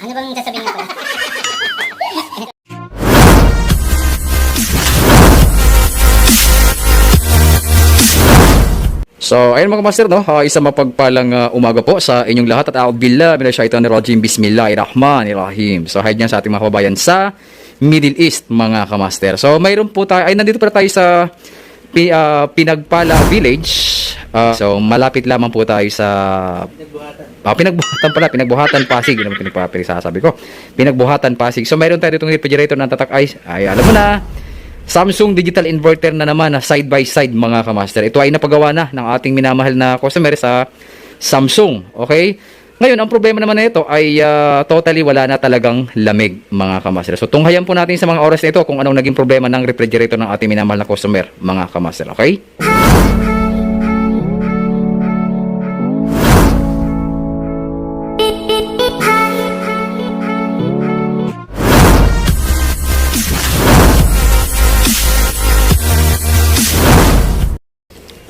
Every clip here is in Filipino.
Ano bang sasabihin ko? So, ayun mga master, no? Isang mapagpalang umaga po sa inyong lahat at a'udzubillah minasyaitonir rajim. Bismillahirrahmanirrahim. So, hi dyan sa ating mga kababayan sa Middle East, mga kamaster. So, mayroon po tayo, ay nandito pala tayo sa Pinagpala Village. So, malapit lamang po tayo sa Pinagbuhatan Pasig. Yun ang sasabi ko. Pinagbuhatan Pasig. So, mayroon tayo itong refrigerator na tatak ay alam mo na, Samsung digital inverter na naman na side by side, mga kamaster. Ito ay napagawa na ng ating minamahal na customer sa Samsung. Okay? Ngayon, ang problema naman na ito ay totally wala na talagang lamig, mga kamaster. So, tunghayan po natin sa mga oras na ito kung anong naging problema ng refrigerator ng ating minamahal na customer, mga kamaster. Okay?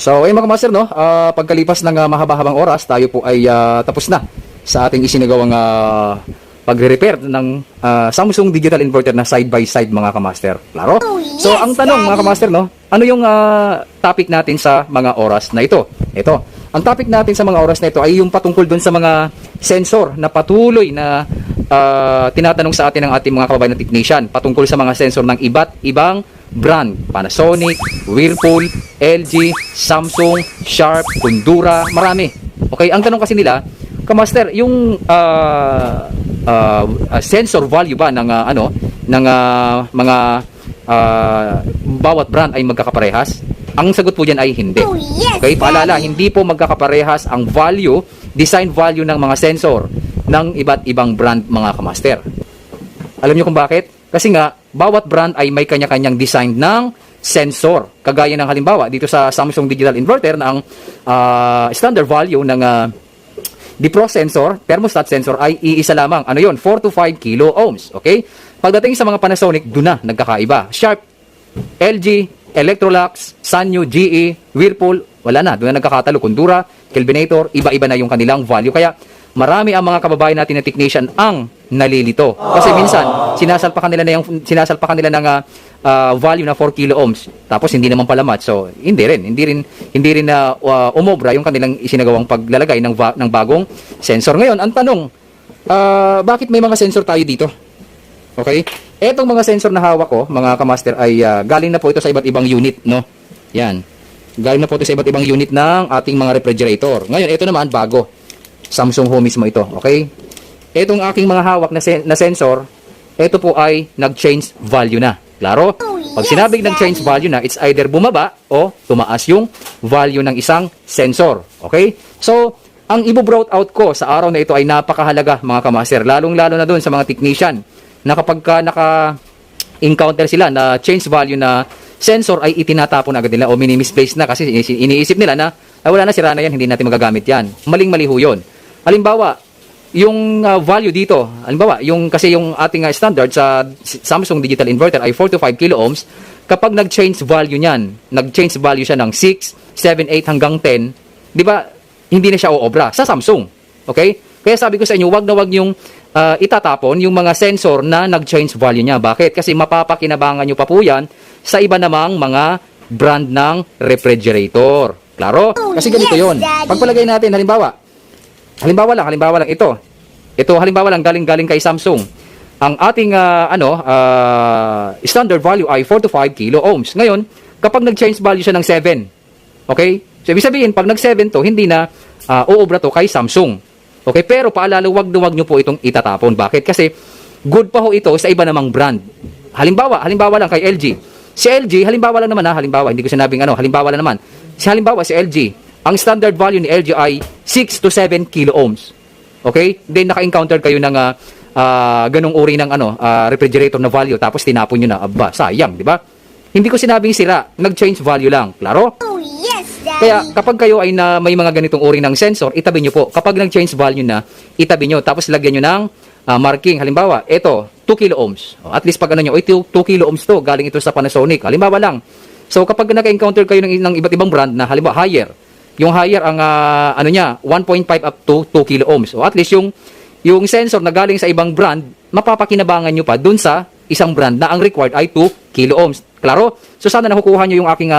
So, ayun mga master, no? Pagkalipas ng mahaba-habang oras, tayo po ay tapos na sa ating isinagawang pagre-repair ng Samsung digital inverter na side by side, mga kamaster. Klaro? So, ang tanong mga kamaster, no? Ano yung topic natin sa mga oras na ito? Ito. Ang topic natin sa mga oras na ito ay yung patungkol dun sa mga sensor na patuloy na tinatanong sa atin ng ating mga kababayan na technician patungkol sa mga sensor ng iba't ibang brand, Panasonic, Whirlpool, LG, Samsung, Sharp, Kundura, marami. Okay, ang tanong kasi nila, kamaster, yung sensor value ba ng mga bawat brand ay magkakaparehas? Ang sagot po diyan ay hindi. Okay, paalala, hindi po magkakaparehas ang value, design value ng mga sensor ng iba't ibang brand, mga kamaster. Alam niyo kung bakit? Kasi nga, bawat brand ay may kanya-kanyang design ng sensor. Kagaya ng halimbawa, dito sa Samsung Digital Inverter na ang standard value ng defrost sensor, thermostat sensor ay iisa lamang. Ano yun? 4 to 5 kilo ohms. Okay? Pagdating sa mga Panasonic, doon na nagkakaiba. Sharp, LG, Electrolux, Sanyo, GE, Whirlpool, wala na. Doon na nagkakatalo. Kundura, Kelvinator, iba-iba na yung kanilang value. Kaya, marami ang mga kababayan natin na technician ang nalilito. Kasi minsan, sinasalpakan nila ng value na 4 kilo ohms. Tapos hindi naman pala match. So, hindi rin na umobra yung kanilang isinagawang paglalagay ng bagong sensor. Ngayon, ang tanong, bakit may mga sensor tayo dito? Okay? Etong mga sensor na hawak ko, mga kamaster, ay galing na po ito sa iba't ibang unit, no? Yan. Galing na po ito sa iba't ibang unit ng ating mga refrigerator. Ngayon, ito naman, bago. Samsung Home mismo ito, okay? Itong aking mga hawak na sensor, ito po ay nag-change value na. Klaro? Pag sinabing nag-change value na, it's either bumaba o tumaas yung value ng isang sensor. Okay? So, ang i-brought out ko sa araw na ito ay napakahalaga, mga kamaster. Lalong-lalo na doon sa mga technician na kapag naka-encounter sila na change value na sensor ay itinatapon agad nila o mini-misplace na kasi iniisip nila na wala na, sira na yan, hindi natin magagamit yan. Maling-mali ho yun. Halimbawa, yung value dito, halimbawa, kasi yung ating standard sa Samsung Digital Inverter ay 4 to 5 kilo ohms, kapag nag-change value niyan, nag-change value siya ng 6, 7, 8 hanggang 10, di ba, hindi na siya oobra sa Samsung. Okay? Kaya sabi ko sa inyo, wag na wag yung itatapon yung mga sensor na nag-change value niya. Bakit? Kasi mapapakinabangan nyo pa po yan sa iba namang mga brand ng refrigerator. Klaro? Kasi ganito yon. Pagpalagay natin, halimbawa lang ito. Ito halimbawa lang galing kay Samsung. Ang ating standard value ay 4 to 5 kilo ohms. Ngayon, kapag nag-change value siya ng 7, okay? So ibig sabihin, pag nag-7 to, hindi na uobra to kay Samsung. Okay? Pero paalala, wag nyo po itong itatapon. Bakit? Kasi good pa ho ito sa iba namang brand. Halimbawa lang kay LG. Si LG, halimbawa lang naman hindi ko sinabing halimbawa lang naman. Si LG, ang standard value ni LG ay 6 to 7 kilo ohms. Okay? Then naka-encounter kayo ng ganong uri ng refrigerator na value tapos tinapon nyo na. Aba, sayang, di ba? Hindi ko sinabing sira, nag-change value lang. Klaro? Kaya kapag kayo ay may mga ganitong uri ng sensor, itabi nyo po. Kapag nag-change value na, itabi nyo. Tapos lagyan nyo ng marking. Halimbawa, ito, 2 kilo ohms. At least pag 2 kilo ohms to, galing ito sa Panasonic. Halimbawa lang. So kapag naka-encounter kayo ng iba't ibang brand na halimbawa higher, yung higher ang 1.5 up to 2 kilo ohms. O at least yung yung sensor na galing sa ibang brand, mapapakinabangan nyo pa dun sa isang brand na ang required ay 2 kilo ohms. Klaro? So sana nakukuha nyo yung aking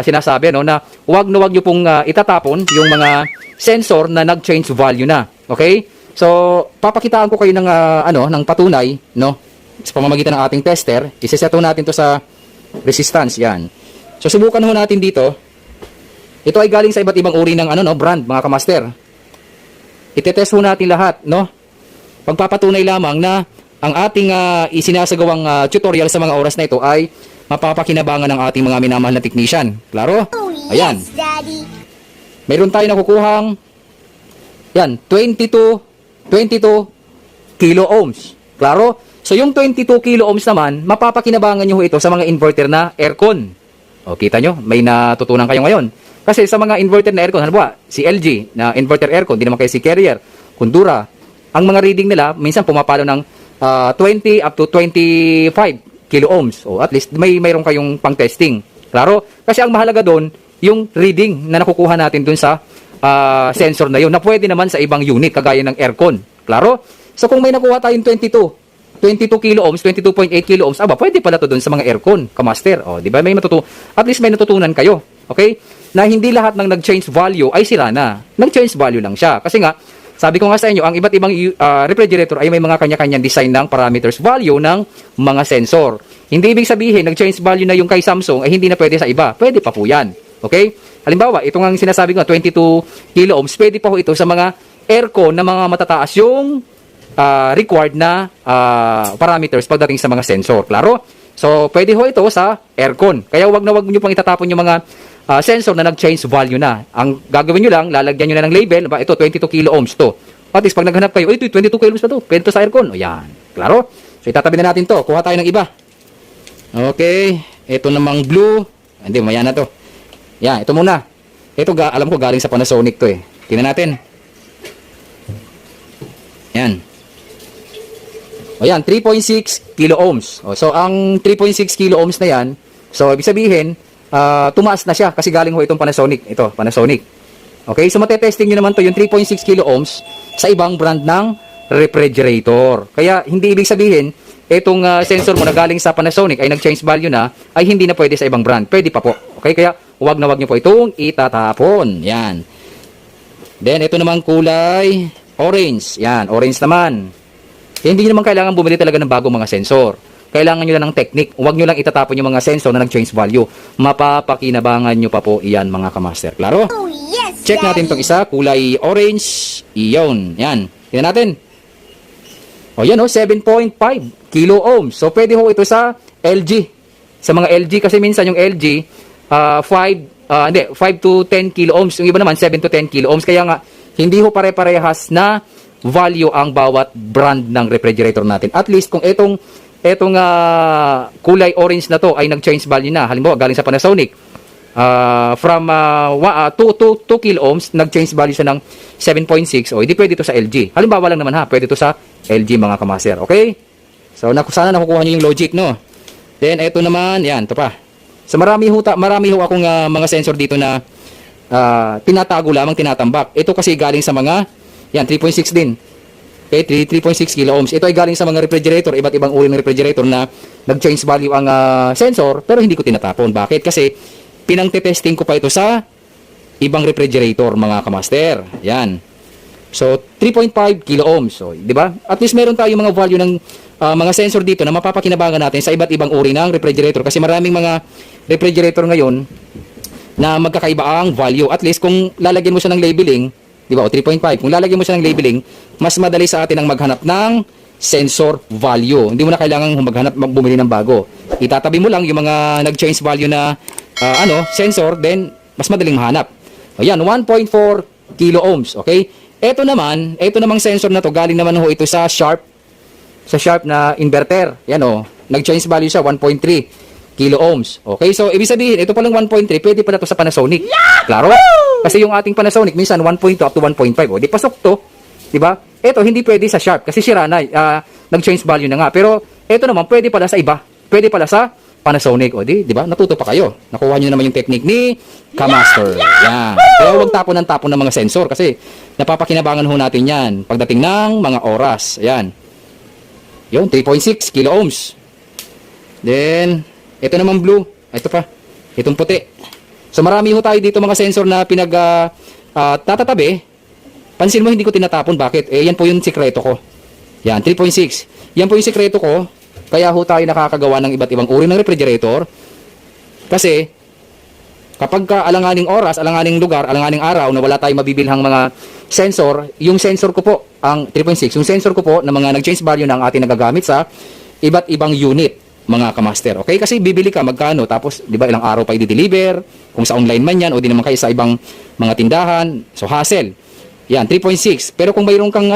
sinasabi, no, na wag nyo pong itatapon yung mga sensor na nag-change value na. Okay? So papakitaan ko kayo ng ng patunay, no, sa pamamagitan ng ating tester. Iseseto natin to sa resistance, yan. So subukan ho natin dito. Ito ay galing sa iba't ibang uri ng brand, mga kamaster. Itetest ho natin lahat, no? Pagpapatunay lamang na ang ating isinasagawang tutorial sa mga oras na ito ay mapapakinabangan ng ating mga minamahal na technician. Klaro? Ayan. Mayroon tayo nakukuhang yan, 22 kilo ohms. Klaro? So yung 22 kilo ohms naman, mapapakinabangan nyo ito sa mga inverter na aircon. O kita nyo, may natutunan kayo ngayon. Kasi sa mga inverter na aircon, halimbawa, si LG na inverter aircon, di naman kayo si Carrier, Kundura, ang mga reading nila, minsan pumapalo ng 20 up to 25 kilo ohms. O at least, mayroon kayong pang-testing. Klaro? Kasi ang mahalaga doon, yung reading na nakukuha natin doon sa sensor na yun, na pwede naman sa ibang unit, kagaya ng aircon. Klaro? So kung may nakuha tayong 22 kilo ohms, 22.8 kilo ohms, pwede pala to doon sa mga aircon, kamaster. O, di ba? At least may natutunan kayo. Okay? Na hindi lahat ng nag-change value ay sira na. Nag-change value lang siya. Kasi nga, sabi ko nga sa inyo, ang iba't ibang refrigerator ay may mga kanya-kanyang design ng parameters value ng mga sensor. Hindi ibig sabihin, nag-change value na yung kay Samsung ay hindi na pwede sa iba. Pwede pa po yan. Okay? Halimbawa, itong ang sinasabi ko, 22 kilo ohms, pwede pa po ito sa mga aircon na mga matataas yung required na parameters pagdating sa mga sensor. Klaro? So, pwede ho ito sa aircon. Kaya wag nyo pang itatapon yung mga sensor na nag-change value na. Ang gagawin nyo lang, lalagyan nyo na ng label, ito 22 kilo ohms to. At least pag naghanap kayo, ito 22 kilo ohms pa to, pwede to sa aircon. O yan. Klaro? So, itatabi na natin to. Kuha tayo ng iba. Okay. Ito namang blue. Hindi, maya na to. Yan, ito muna. Ito, alam ko, galing sa Panasonic to eh. Tingnan natin. Yan. O yan, 3.6 kilo ohms. O, so, ang 3.6 kilo ohms na yan, so, ibig sabihin, tumaas na siya kasi galing ho itong Panasonic. Ito, Panasonic. Okay, so matetesting nyo naman to yung 3.6 kilo ohms sa ibang brand ng refrigerator. Kaya, hindi ibig sabihin, itong sensor mo na galing sa Panasonic ay nag-change value na, ay hindi na pwede sa ibang brand. Pwede pa po. Okay, kaya, wag nyo po itong itatapon. Yan. Then, ito naman kulay orange. Yan, orange naman. Hindi naman kailangan bumili talaga ng bagong mga sensor. Kailangan nyo lang ng technique. Huwag nyo lang itatapon yung mga sensor na nag-change value. Mapapakinabangan nyo pa po iyan, mga kamaster. Klaro? Oh, yes, Check natin itong isa. Kulay orange. Iyon. Yan. Tingnan natin. O yan 7.5 kilo ohms. So pwede ho ito sa LG. Sa mga LG kasi minsan yung LG 5 to 10 kilo ohms. Yung iba naman 7 to 10 kilo ohms. Kaya nga hindi ho pare-parehas na value ang bawat brand ng refrigerator natin. At least kung itong kulay orange na to ay nag-change value na. Halimbawa galing sa Panasonic from 2 kilo ohms, nag-change value siya ng 7.6. O hindi pwede ito sa LG. Halimbawa lang naman pwede ito sa LG, mga kamaster. Okay? So sana nakukuha niyo yung logic, no? Then ito naman, yan, ito pa. So marami ho akong mga sensor dito na tinatago lamang, tinatambak. Ito kasi galing sa mga, yan, 3.6 din. Okay, 3.6 kilo ohms. Ito ay galing sa mga refrigerator, iba't ibang uri ng refrigerator na nag-change value ang sensor, pero hindi ko tinatapon. Bakit? Kasi pinang-testing ko pa ito sa ibang refrigerator, mga kamaster. Yan. So, 3.5 kilo ohms. So, di ba? At least meron tayong mga value ng mga sensor dito na mapapakinabangan natin sa iba't ibang uri ng refrigerator. Kasi maraming mga refrigerator ngayon na magkakaiba ang value. At least kung lalagyan mo siya ng labeling, di ba? O 3.5. Kung lalagyan mo siya ng labeling, mas madali sa atin ang maghanap ng sensor value. Hindi mo na kailangan bumili ng bago. Itatabi mo lang yung mga nag-change value na sensor, then mas madaling mahanap. Ayan, 1.4 kilo ohms. Okay? Ito namang sensor na to, galing naman ho ito sa Sharp na inverter. Yan nag-change value siya, 1.3 kilo ohms. Okay, so ibig sabihin, ito palang 1.3, pwede pala to sa Panasonic. Klaro? Kasi yung ating Panasonic, minsan 1.2 up to 1.5. O, di pasok to. Di ba? Ito, hindi pwede sa Sharp kasi sira na, nag-change value na nga. Pero, ito naman, pwede pala sa iba. Pwede pala sa Panasonic. O di ba? Natuto pa kayo. Nakuha nyo naman yung technique ni Kamaster. Yan. Kaya huwag tapon ng mga sensor kasi napapakinabangan ho natin yan pagdating ng mga oras. Ayan. Yun, 3.6 kilo ohms. Then, ito naman blue. Ito pa. Itong puti. So marami ho tayo dito mga sensor na tatatabi. Pansin mo hindi ko tinatapon. Bakit? Yan po yung sikreto ko. Yan, 3.6. Yan po yung sikreto ko. Kaya ho tayo nakakagawa ng iba't ibang uri ng refrigerator. Kasi, kapag alanganing oras, alanganing lugar, alanganing araw na wala tayong mabibilhang mga sensor, yung sensor ko po, ang 3.6, yung sensor ko po na mga nag-change value na ang ating nagagamit sa iba't ibang unit, mga kamaster. Okay? Kasi bibili ka, magkano, tapos, di ba, ilang araw pa i-deliver, kung sa online man yan, o di naman kayo sa ibang mga tindahan, so hassle. Yan, 3.6. Pero kung mayroon kang,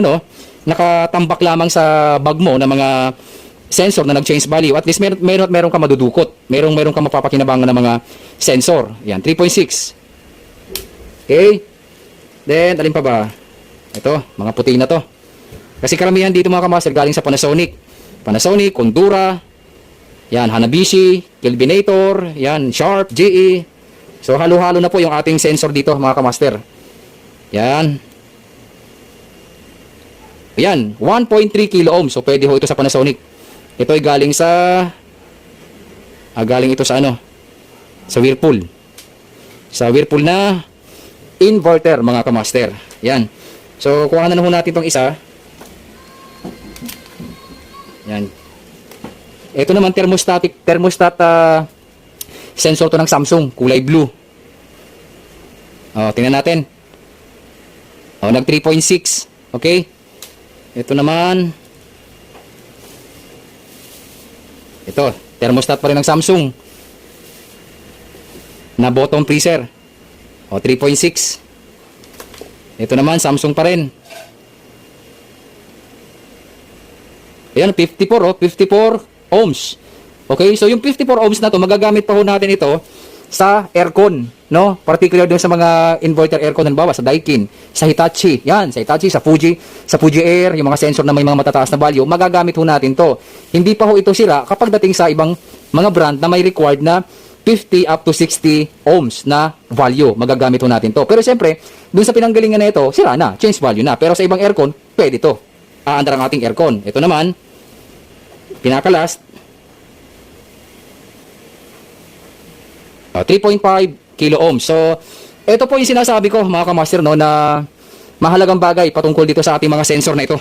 nakatambak lamang sa bag mo na mga sensor na nag-change value, at least meron ka madudukot. Meron ka mapapakinabangan ng mga sensor. Yan, 3.6. Okay? Then, alin pa ba? Ito, mga puti na to. Kasi karamihan dito mga kamaster galing sa Panasonic. Panasonic, Kondura, yan, Hanabishi, Kelvinator, yan, Sharp, GE. So, halo-halo na po yung ating sensor dito mga kamaster. Yan. Yan, 1.3 kilo ohms. So, pwede ho ito sa Panasonic. Ito ay galing ito sa sa Whirlpool. Sa Whirlpool na inverter mga kamaster. Yan. So, kuha na ho natin itong isa. Yan. Ito naman thermostat sensor to ng Samsung, kulay blue. Tingnan natin. Nag 3.6. Okay? Ito naman. Ito, thermostat pa rin ng Samsung. Na bottom freezer. 3.6. Ito naman, Samsung pa rin. Ayan, 54 ohms. Okay, so yung 54 ohms na to, magagamit pa ho natin ito sa aircon, no? Particular doon sa mga inverter aircon, halimbawa sa Daikin, sa Hitachi, yan, sa Hitachi, sa Fuji Air, yung mga sensor na may mga matataas na value, magagamit ho natin to. Hindi pa ho ito sira kapag dating sa ibang mga brand na may required na 50 up to 60 ohms na value, magagamit ho natin to. Pero siyempre, doon sa pinanggalingan na ito, sira na, change value na. Pero sa ibang aircon, pwede to. Aandar ang ating aircon. Ito naman, pinakalast, 3.5 kilo ohms. So, ito po yung sinasabi ko mga kamaster, no, na mahalagang bagay patungkol dito sa ating mga sensor na ito.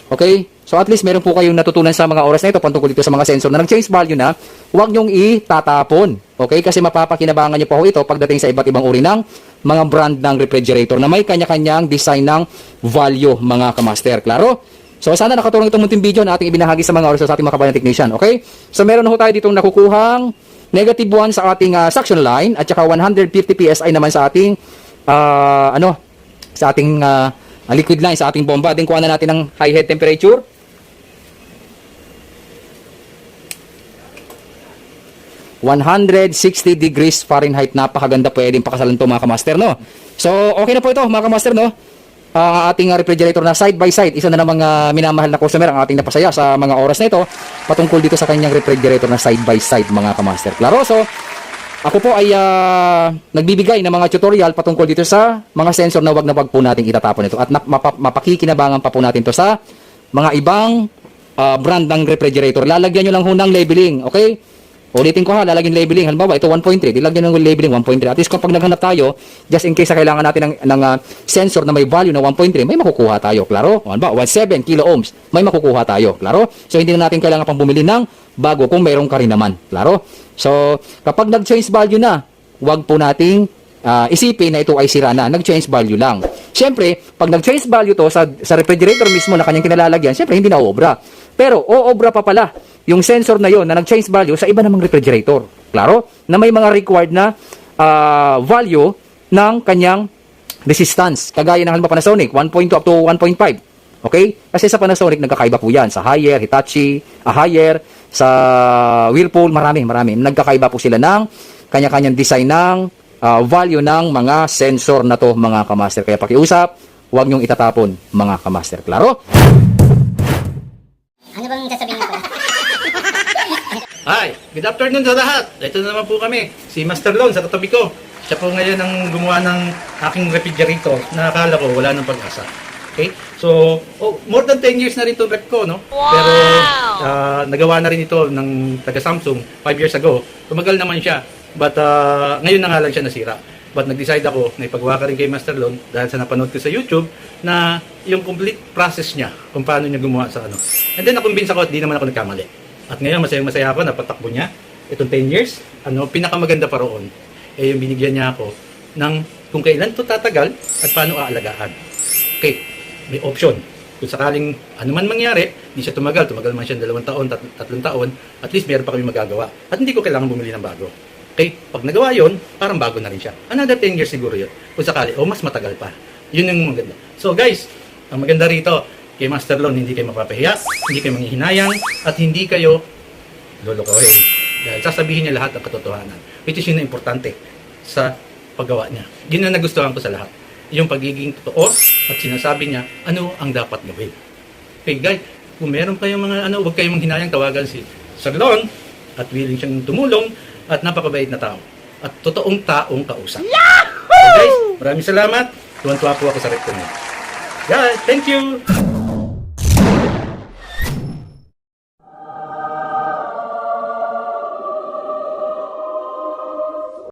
Okay? So, at least meron po kayong natutunan sa mga oras na ito patungkol dito sa mga sensor na nag-change value na, huwag nyong itatapon. Okay? Kasi mapapakinabangan nyo pa ho ito pagdating sa iba't ibang uri ng mga brand ng refrigerator na may kanya-kanyang design ng value mga kamaster. Klaro? So, sana nakatulong itong munting video na ating ibinahagi sa mga oras sa ating mga kabayan technician. Okay? So, meron ho tayo ditong nakukuhang negative 1 sa ating suction line at saka 150 PSI naman sa ating sa ating liquid line, sa ating bomba. Then kuha na natin ng high head temperature. (160 degrees Fahrenheit). Napakaganda, pwedeng pakasalan to mga kamaster, no? So, okay na po ito mga kamaster, no? Ang ating refrigerator na side by side, isa na namang minamahal na customer ang ating napasaya sa mga oras na ito patungkol dito sa kanyang refrigerator na side by side mga kamaster. Klaro? So, ako po ay nagbibigay ng mga tutorial patungkol dito sa mga sensor na wag po nating itatapon ito at mapakikinabangan pa po natin to sa mga ibang brand ng refrigerator. Lalagyan nyo lang ho ng labeling, okay? Ulitin ko ha, lalagyan labeling. Halimbawa, ito 1.3. Dilagyan ng labeling 1.3. At least kapag naghanap tayo, just in case na kailangan natin ng sensor na may value na 1.3, may makukuha tayo. Klaro? Halimbawa, 17 kilo ohms, may makukuha tayo. Klaro? So, hindi na natin kailangan pang bumili ng bago kung mayroon ka rin naman. Klaro? So, kapag nag-change value na, wag po nating isipin na ito ay sira na. Nag-change value lang. Siyempre, pag nag-change value to sa refrigerator mismo na kanyang kinalalagyan, siyempre, hindi na obra. Pero, obra pa pala yung sensor na yon na nag-change value sa iba namang refrigerator. Klaro? Na may mga required na value ng kanyang resistance. Kagaya ng halimbawa Panasonic, 1.2 up to 1.5. Okay? Kasi sa Panasonic, nagkakaiba po yan. Sa Haier, Hitachi, Haier, sa Whirlpool, marami. Nagkakaiba po sila ng kanya-kanyang design ng value ng mga sensor na to mga kamaster. Kaya pakiusap, huwag nyong itatapon mga kamaster. Klaro? Ano bang sasabihin ko? Hi, Good afternoon sa lahat. Ito na naman po kami, si Master Lon sa katabi ko. Siya po ngayon ang gumawa ng aking refrigerator na akala ko wala nang pag-asa. Okay? So, more than 10 years na rin itong rep ko, no? Wow! Pero nagawa na rin ito ng taga Samsung 5 years ago. Tumagal naman siya. But ngayon na nga lang siya nasira. But nag-decide ako na ipagawa ka rin kay Master Lon dahil sa napanood ko sa YouTube na yung complete process niya kung paano niya gumawa sa ano. And then nakumbinsa ko at di naman ako nagkamali. At ngayon masayang-masaya ako na patakbo niya. Itong 10 years, pinakamaganda pa roon. Yung binigyan niya ako ng kung kailan ito tatagal at paano aalagaan. Okay, may option. Kung sakaling ano man mangyari, di siya tumagal man siya 2 taon, 3 taon, at least meron pa kami magagawa. At hindi ko kailangan bumili ng bago. Okay, pag nagawa yon, parang bago na rin siya. Another 10 years siguro yun. Kung sakali, mas matagal pa. Yun yung maganda. So guys, ang maganda rito, kay Master Lon, hindi kayo mapapahiya, hindi kayo manghihinayang, at hindi kayo lolokohin. Dahil sasabihin niya lahat ang katotohanan. Which is yun na importante sa paggawa niya. Yun ang nagustuhan ko sa lahat. Yung pagiging totoo at sinasabi niya ano ang dapat gawin. Okay guys, kung meron kayong mga huwag kayong manghinayang, tawagan si Sir Lon at willing siyang tumulong at napakabait na tao. At totoong taong kausap. So guys, maraming salamat. Tuwan-tuwa po ako sa rep ko niya. Guys, thank you!